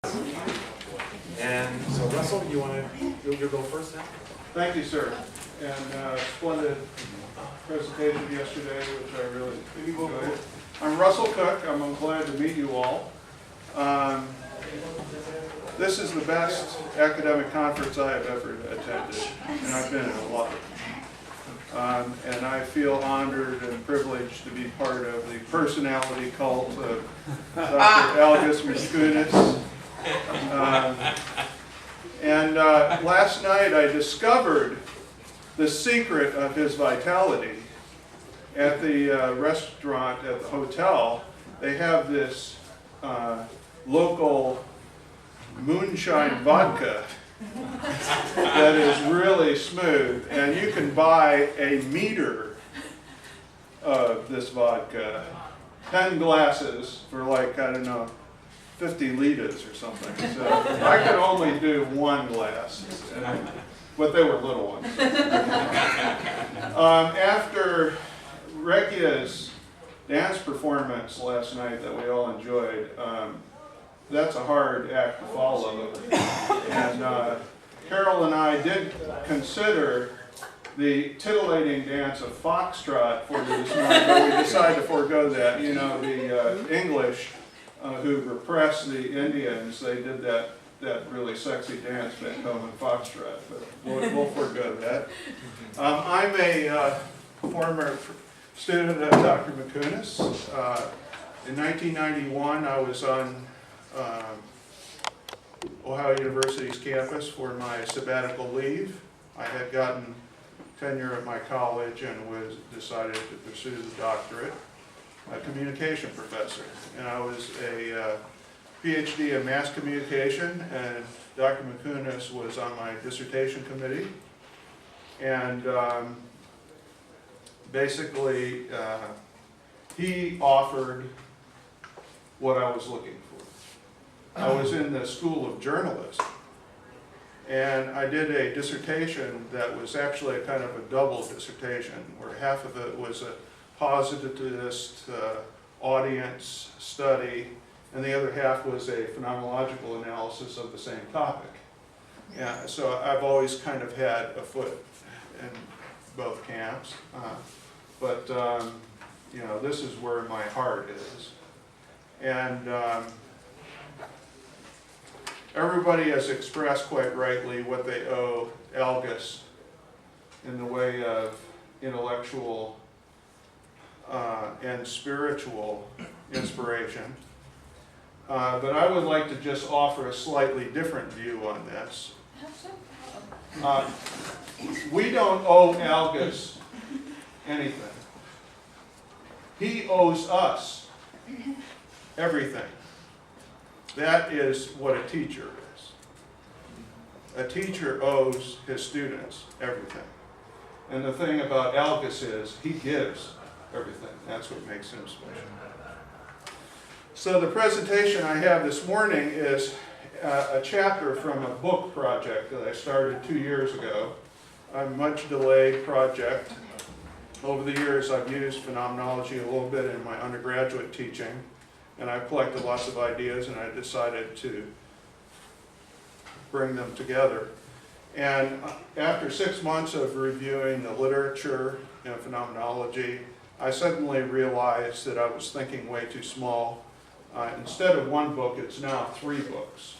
And so Russell, you'll go first now? Thank you, sir. And splendid presentation yesterday, which I really enjoyed. I'm Russell Cook. I'm glad to meet you all. This is the best academic conference I have ever attended, and I've been in a lot. And I feel honored and privileged to be part of the personality cult of Dr. Algis Mikunis. Last night I discovered the secret of his vitality at the restaurant at the hotel. They have this local moonshine vodka that is really smooth, and you can buy a meter of this vodka, 10 glasses for like, I don't know, 50 liters or something. So I could only do one glass, but they were little ones. After Rekia's dance performance last night that we all enjoyed, that's a hard act to follow. And Carol and I did consider the titillating dance of foxtrot for this night, but we decided to forego that. You know, the English who repressed the Indians, they did that really sexy dance back home in foxtrot, but we'll forego that. I'm a former student of Dr. Mikunis. In 1991, I was on Ohio University's campus for my sabbatical leave. I had gotten tenure at my college and was decided to pursue the doctorate, a communication professor. And I was a PhD in mass communication, and Dr. Mikunis was on my dissertation committee. And basically, he offered what I was looking for. I was in the School of Journalism, and I did a dissertation that was actually a kind of a double dissertation, where half of it was a positivist audience study, and the other half was a phenomenological analysis of the same topic. Yeah, so I've always kind of had a foot in both camps, but you know, this is where my heart is. And everybody has expressed quite rightly what they owe Algis in the way of intellectual and spiritual inspiration. But I would like to just offer a slightly different view on this. We don't owe Algis anything. He owes us everything. That is what a teacher is. A teacher owes his students everything. And the thing about Algis is he gives everything. That's what makes him special. So the presentation I have this morning is a chapter from a book project that I started 2 years ago. A much delayed project. Over the years I've used phenomenology a little bit in my undergraduate teaching, and I've collected lots of ideas, and I decided to bring them together. And after 6 months of reviewing the literature in phenomenology, I suddenly realized that I was thinking way too small. Instead of one book, it's now 3 books.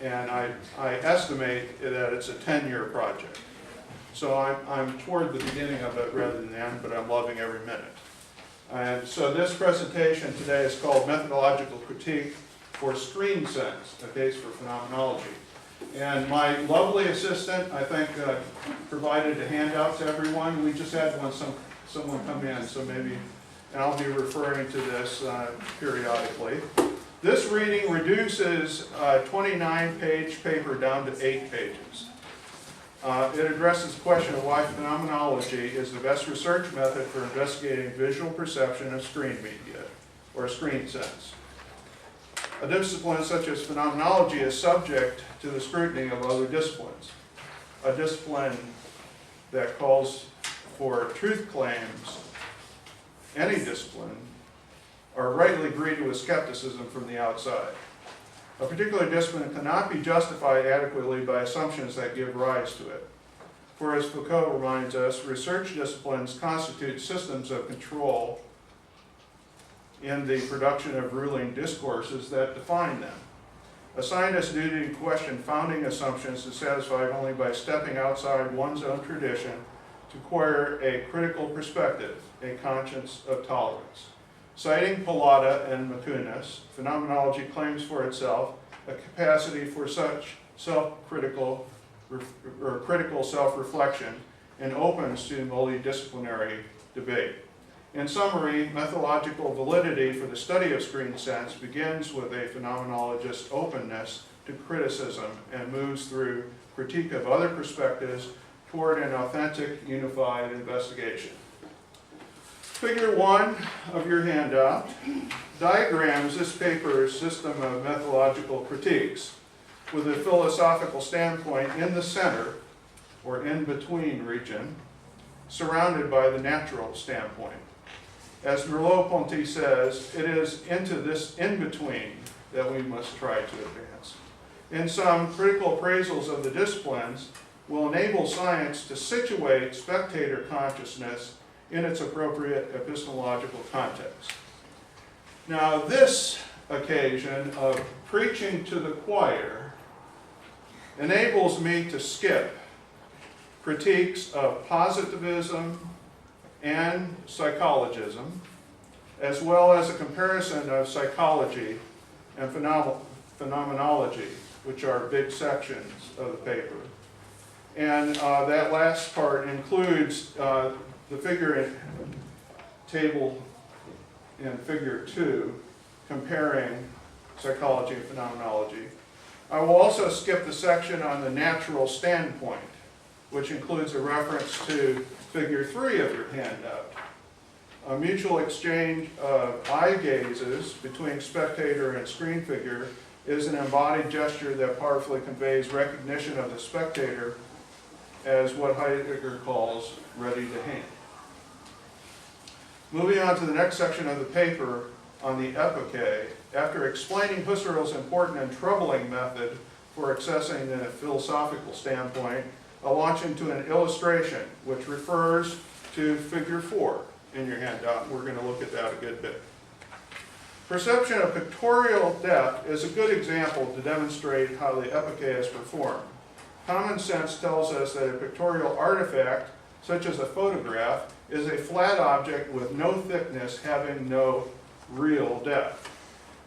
And I estimate that it's a 10-year project. So I'm toward the beginning of it rather than the end, but I'm loving every minute. And so this presentation today is called Methodological Critique for Screen Sense, a case for phenomenology. And my lovely assistant, I think, provided a handout to everyone. We just had someone come in, so maybe, and I'll be referring to this periodically. This reading reduces a 29-page paper down to 8 pages. It addresses the question of why phenomenology is the best research method for investigating visual perception of screen media, or screen sense. A discipline such as phenomenology is subject to the scrutiny of other disciplines. A discipline that calls for truth claims, any discipline, are rightly greeted with skepticism from the outside. A particular discipline cannot be justified adequately by assumptions that give rise to it. For as Foucault reminds us, research disciplines constitute systems of control in the production of ruling discourses that define them. A scientist's duty to question founding assumptions is satisfied only by stepping outside one's own tradition to acquire a critical perspective, a conscience of tolerance. Citing Pallotta and Mikunis, phenomenology claims for itself a capacity for such self-critical or critical self-reflection and opens to multidisciplinary debate. In summary, methodological validity for the study of screen sense begins with a phenomenologist's openness to criticism and moves through critique of other perspectives toward an authentic, unified investigation. Figure 1 of your handout diagrams this paper's system of methodological critiques with a philosophical standpoint in the center, or in-between region, surrounded by the natural standpoint. As Merleau-Ponty says, it is into this in-between that we must try to advance. In sum, critical appraisals of the disciplines will enable science to situate spectator consciousness in its appropriate epistemological context. Now, this occasion of preaching to the choir enables me to skip critiques of positivism and psychologism, as well as a comparison of psychology and phenomenology, which are big sections of the paper. And that last part includes the figure table in figure 2, comparing psychology and phenomenology. I will also skip the section on the natural standpoint, which includes a reference to figure 3 of your handout. A mutual exchange of eye gazes between spectator and screen figure is an embodied gesture that powerfully conveys recognition of the spectator as what Heidegger calls ready to hand. Moving on to the next section of the paper on the epoche, after explaining Husserl's important and troubling method for accessing the philosophical standpoint, I'll launch into an illustration which refers to figure 4 in your handout. We're going to look at that a good bit. Perception of pictorial depth is a good example to demonstrate how the epoche is performed. Common sense tells us that a pictorial artifact, such as a photograph, is a flat object with no thickness, having no real depth.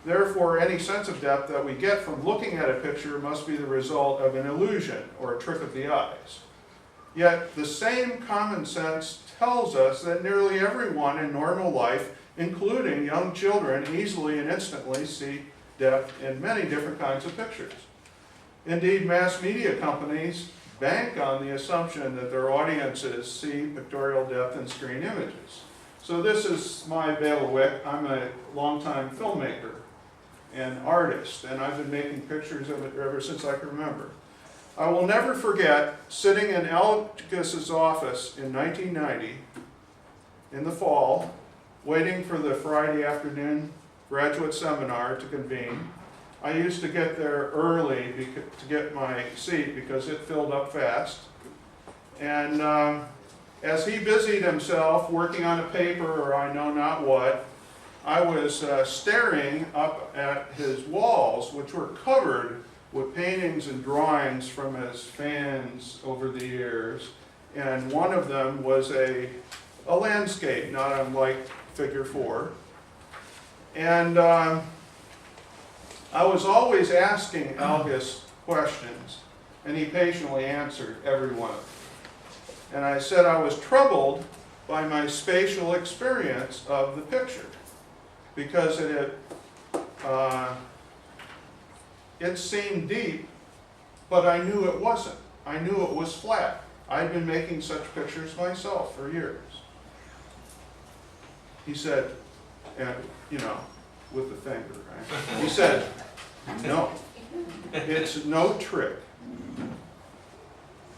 Therefore, any sense of depth that we get from looking at a picture must be the result of an illusion or a trick of the eyes. Yet, the same common sense tells us that nearly everyone in normal life, including young children, easily and instantly see depth in many different kinds of pictures. Indeed, mass media companies bank on the assumption that their audiences see pictorial depth in screen images. So this is my bailiwick. I'm a longtime filmmaker and artist, and I've been making pictures of it ever since I can remember. I will never forget sitting in Algis's office in 1990, in the fall, waiting for the Friday afternoon graduate seminar to convene. I used to get there early to get my seat because it filled up fast. And as he busied himself working on a paper or I know not what, I was staring up at his walls, which were covered with paintings and drawings from his fans over the years. And one of them was a landscape, not unlike figure 4. And I was always asking Algis questions, and he patiently answered every one of them. And I said I was troubled by my spatial experience of the picture, because it seemed deep, but I knew it wasn't. I knew it was flat. I'd been making such pictures myself for years. He said, and you know, with the finger, right? He said, no, it's no trick.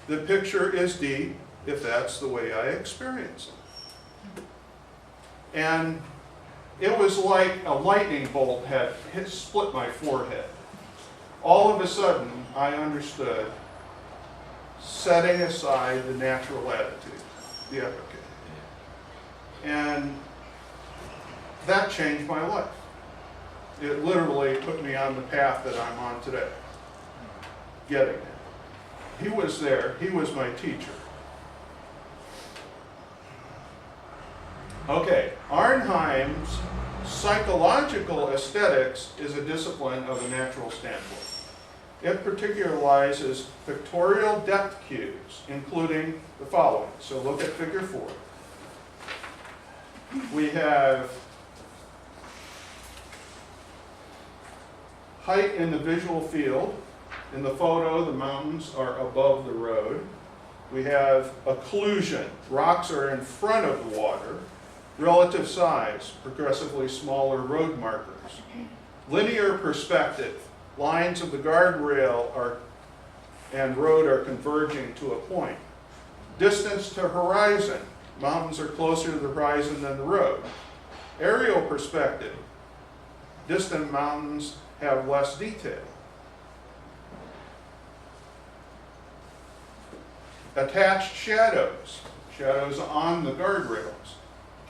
The picture is deep if that's the way I experience it. And it was like a lightning bolt had split my forehead. all of a sudden, I understood setting aside the natural attitude, the epicate. And that changed my life. It literally put me on the path that I'm on today. Getting it. He was there. He was my teacher. Okay, Arnheim's psychological aesthetics is a discipline of a natural standpoint. It particularizes pictorial depth cues, including the following. So look at figure 4. We have height in the visual field. In the photo, the mountains are above the road. We have occlusion. Rocks are in front of the water. Relative size, progressively smaller road markers. Linear perspective. Lines of the guardrail and road are converging to a point. Distance to horizon. Mountains are closer to the horizon than the road. Aerial perspective. Distant mountains have less detail. Attached shadows. Shadows on the guardrails.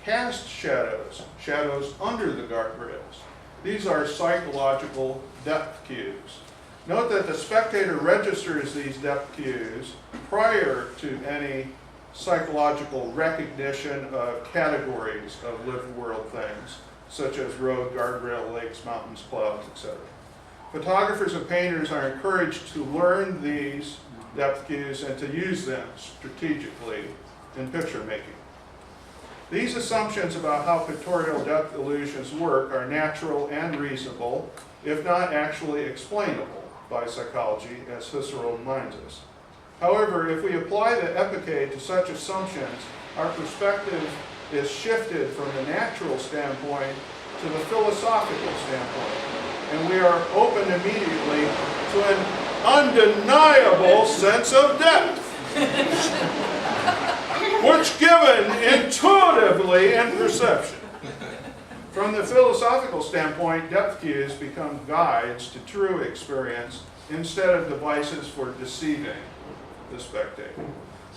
Cast shadows. Shadows under the guardrails. These are psychological depth cues. Note that the spectator registers these depth cues prior to any psychological recognition of categories of lived world things, such as road, guardrail, lakes, mountains, clouds, etc. Photographers and painters are encouraged to learn these depth cues and to use them strategically in picture making. These assumptions about how pictorial depth illusions work are natural and reasonable, if not actually explainable by psychology, as Husserl reminds us. However, if we apply the epicate to such assumptions, our perspective is shifted from the natural standpoint to the philosophical standpoint, and we are open immediately to an undeniable sense of depth, which given intuitively in perception. From the philosophical standpoint, depth cues become guides to true experience instead of devices for deceiving the spectator.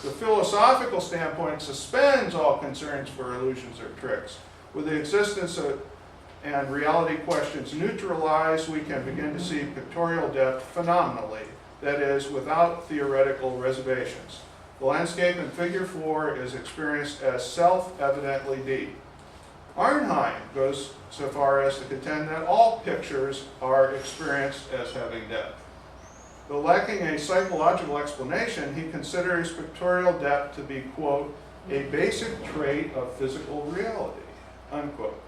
The philosophical standpoint suspends all concerns for illusions or tricks. With the existence of and reality questions neutralized, we can begin to see pictorial depth phenomenally, that is, without theoretical reservations. The landscape in figure 4 is experienced as self-evidently deep. Arnheim goes so far as to contend that all pictures are experienced as having depth. Though lacking a psychological explanation, he considers pictorial depth to be, quote, a basic trait of physical reality, unquote.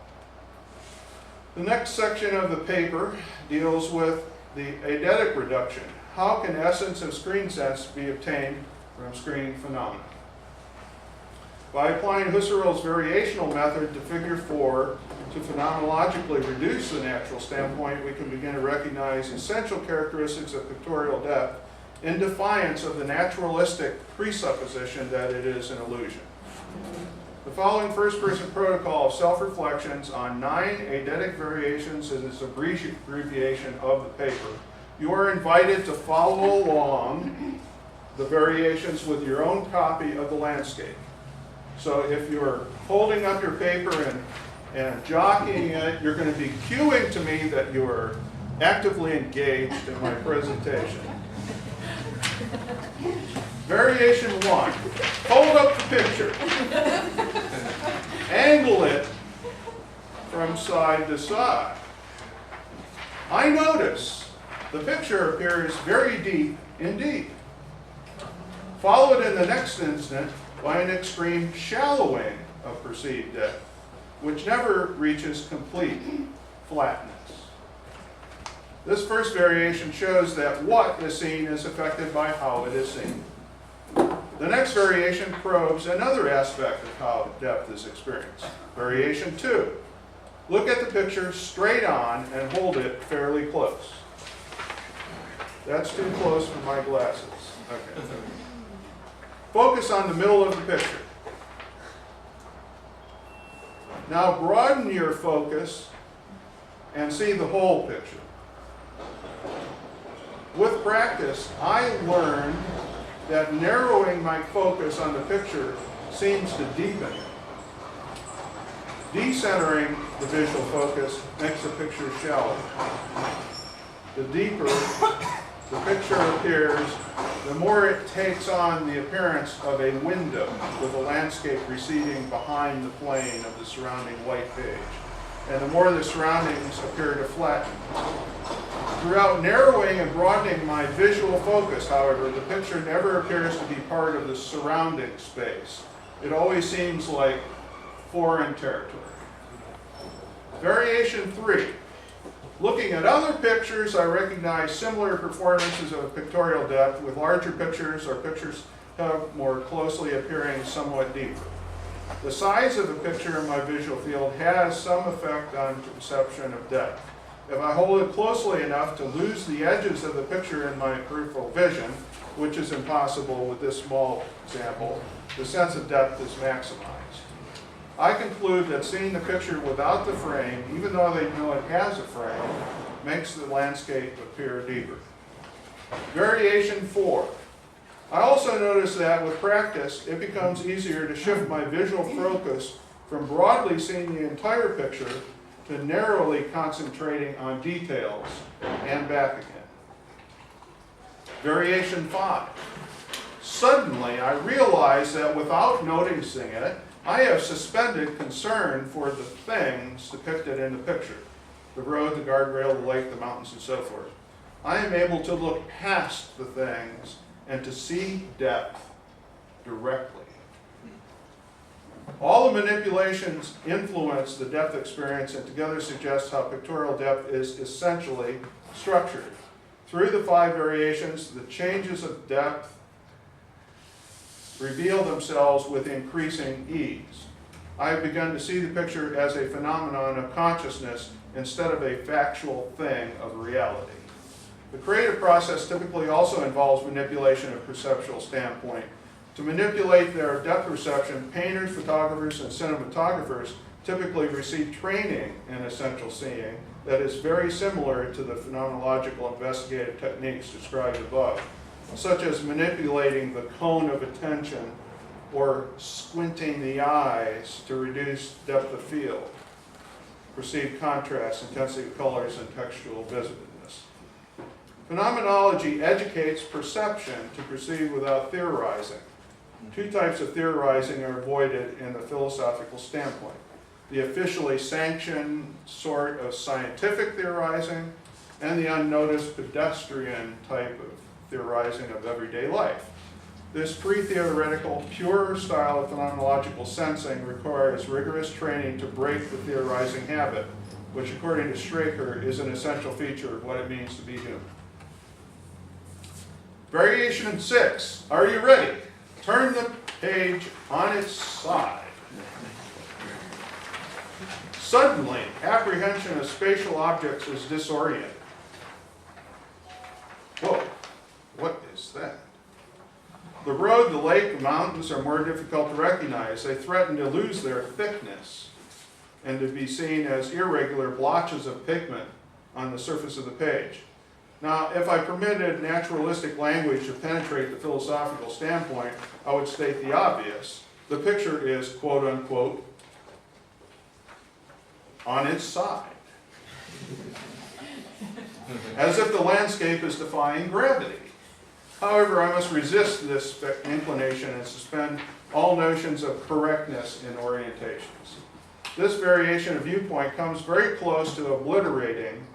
The next section of the paper deals with the eidetic reduction. How can essence of screen sense be obtained from screening phenomena? By applying Husserl's variational method to figure 4 to phenomenologically reduce the natural standpoint, we can begin to recognize essential characteristics of pictorial depth in defiance of the naturalistic presupposition that it is an illusion. The following first-person protocol of self-reflections on 9 eidetic variations is an abbreviation of the paper. You are invited to follow along the variations with your own copy of the landscape. So if you're holding up your paper and jockeying it, you're going to be cueing to me that you are actively engaged in my presentation. Variation 1. Hold up the picture. Angle it from side to side. I notice the picture appears very deep indeed. Followed in the next instant by an extreme shallowing of perceived depth, which never reaches complete flatness. This first variation shows that what is seen is affected by how it is seen. The next variation probes another aspect of how depth is experienced. Variation 2. Look at the picture straight on and hold it fairly close. That's too close for my glasses. Okay. Focus on the middle of the picture. Now broaden your focus and see the whole picture. With practice, I learned that narrowing my focus on the picture seems to deepen it. Decentering the visual focus makes the picture shallow. The deeper the picture appears, the more it takes on the appearance of a window with a landscape receding behind the plane of the surrounding white page, and the more the surroundings appear to flatten. Throughout narrowing and broadening my visual focus, however, the picture never appears to be part of the surrounding space. It always seems like foreign territory. Variation 3. Looking at other pictures, I recognize similar performances of pictorial depth with larger pictures or pictures more closely appearing somewhat deeper. The size of the picture in my visual field has some effect on perception of depth. If I hold it closely enough to lose the edges of the picture in my peripheral vision, which is impossible with this small example, the sense of depth is maximized. I conclude that seeing the picture without the frame, even though they know it has a frame, makes the landscape appear deeper. Variation 4. I also notice that with practice, it becomes easier to shift my visual focus from broadly seeing the entire picture to narrowly concentrating on details and back again. Variation 5. Suddenly, I realize that without noticing it, I have suspended concern for the things depicted in the picture. The road, the guardrail, the lake, the mountains, and so forth. I am able to look past the things and to see depth directly. All the manipulations influence the depth experience and together suggest how pictorial depth is essentially structured. Through the 5 variations, the changes of depth reveal themselves with increasing ease. I have begun to see the picture as a phenomenon of consciousness instead of a factual thing of reality. The creative process typically also involves manipulation of perceptual standpoint. To manipulate their depth perception, painters, photographers, and cinematographers typically receive training in essential seeing that is very similar to the phenomenological investigative techniques described above, such as manipulating the cone of attention or squinting the eyes to reduce depth of field, perceived contrast, intensity of colors, and textual vividness. Phenomenology educates perception to perceive without theorizing. 2 types of theorizing are avoided in the philosophical standpoint. The officially sanctioned sort of scientific theorizing and the unnoticed pedestrian type of theorizing of everyday life. This pre-theoretical, pure style of phenomenological sensing requires rigorous training to break the theorizing habit, which according to Straker is an essential feature of what it means to be human. Variation 6. Are you ready? Turn the page on its side. Suddenly, apprehension of spatial objects is disoriented. Whoa, what is that? The road, the lake, the mountains are more difficult to recognize. They threaten to lose their thickness and to be seen as irregular blotches of pigment on the surface of the page. Now, if I permitted naturalistic language to penetrate the philosophical standpoint, I would state the obvious. The picture is, quote unquote, on its side. As if the landscape is defying gravity. However, I must resist this inclination and suspend all notions of correctness in orientations. This variation of viewpoint comes very close to obliterating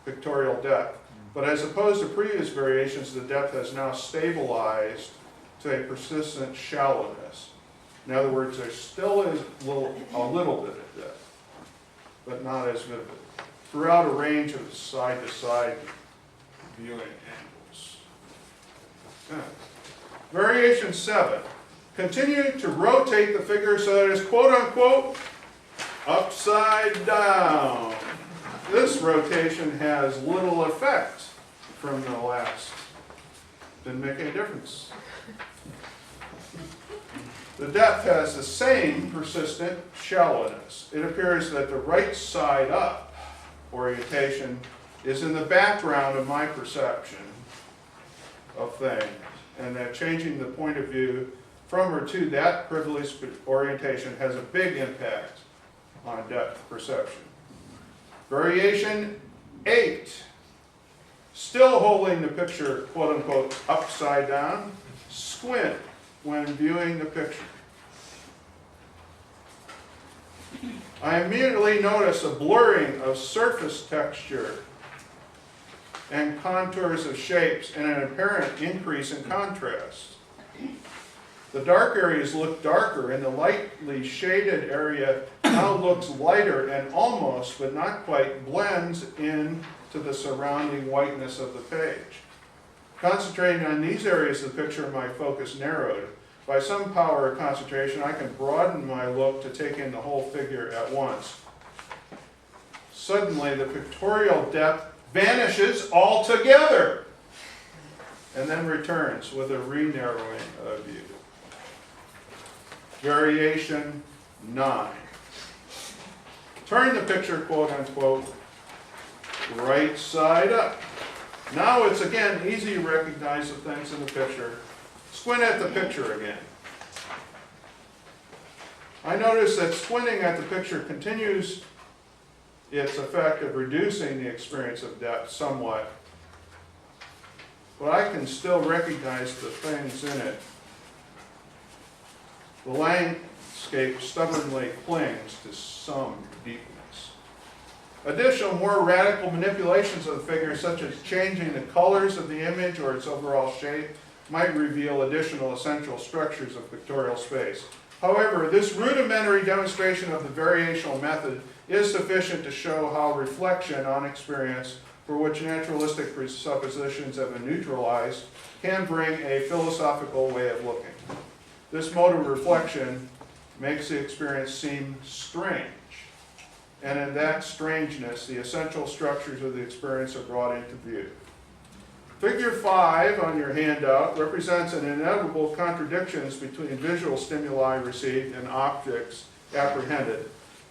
pictorial depth. But as opposed to previous variations, the depth has now stabilized to a persistent shallowness. In other words, there still is a little bit of depth, but not as vivid, throughout a range of side-to-side viewing angles. Variation 7. Continue to rotate the figure so that it is quote-unquote upside down. This rotation has little effect from the last. Didn't make any difference. The depth has the same persistent shallowness. It appears that the right side up orientation is in the background of my perception, of things, and that changing the point of view from or to that privileged orientation has a big impact on depth perception. Variation 8. Still holding the picture, quote unquote, upside down, squint when viewing the picture. I immediately notice a blurring of surface texture and contours of shapes and an apparent increase in contrast. The dark areas look darker and the lightly shaded area now looks lighter and almost, but not quite, blends in to the surrounding whiteness of the page. Concentrating on these areas of the picture, my focus narrowed. By some power of concentration, I can broaden my look to take in the whole figure at once. Suddenly, the pictorial depth vanishes altogether and then returns with a re-narrowing of view. Variation 9. Turn the picture, quote unquote, right side up. Now it's again easy to recognize the things in the picture. Squint at the picture again. I notice that squinting at the picture continues its effect of reducing the experience of depth somewhat, but I can still recognize the things in it. The landscape stubbornly clings to some deepness. Additional, more radical manipulations of the figure, such as changing the colors of the image or its overall shape, might reveal additional essential structures of pictorial space. However, this rudimentary demonstration of the variational method is sufficient to show how reflection on experience, for which naturalistic presuppositions have been neutralized, can bring a philosophical way of looking. This mode of reflection makes the experience seem strange, and in that strangeness, the essential structures of the experience are brought into view. Figure 5 on your handout represents an inevitable contradictions between visual stimuli received and objects apprehended,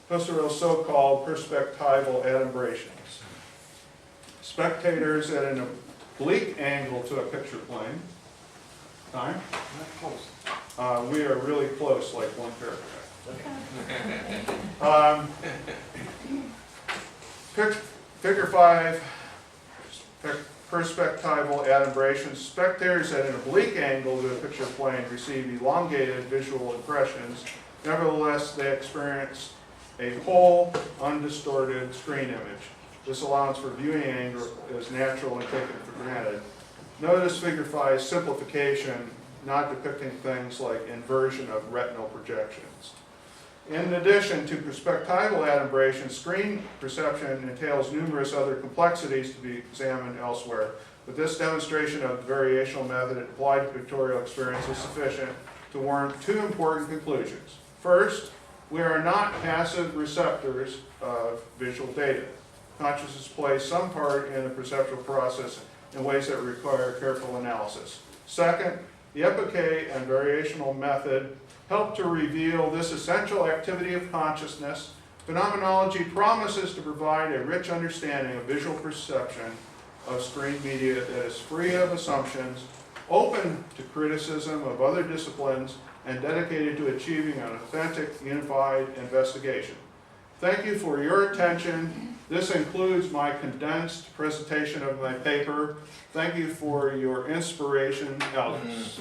Husserl's so-called perspectival adumbrations. Spectators at an oblique angle to a picture plane. Time? Not close. We are really close, like one paragraph. Figure 5, perspectival adumbration. Spectators at an oblique angle to a picture plane receive elongated visual impressions. Nevertheless, they experience a whole, undistorted screen image. This allowance for viewing angle is natural and taken for granted. Notice figure 5's simplification, not depicting things like inversion of retinal projections. In addition to perspectival adumbration, screen perception entails numerous other complexities to be examined elsewhere, but this demonstration of the variational method applied to pictorial experience is sufficient to warrant two important conclusions. First, we are not passive receptors of visual data. Consciousness plays some part in the perceptual process in ways that require careful analysis. Second, the epoché and variational method help to reveal this essential activity of consciousness. Phenomenology promises to provide a rich understanding of visual perception of screen media that is free of assumptions, open to criticism of other disciplines, and dedicated to achieving an authentic, unified investigation. Thank you for your attention. This includes my condensed presentation of my paper. Thank you for your inspiration, Algis.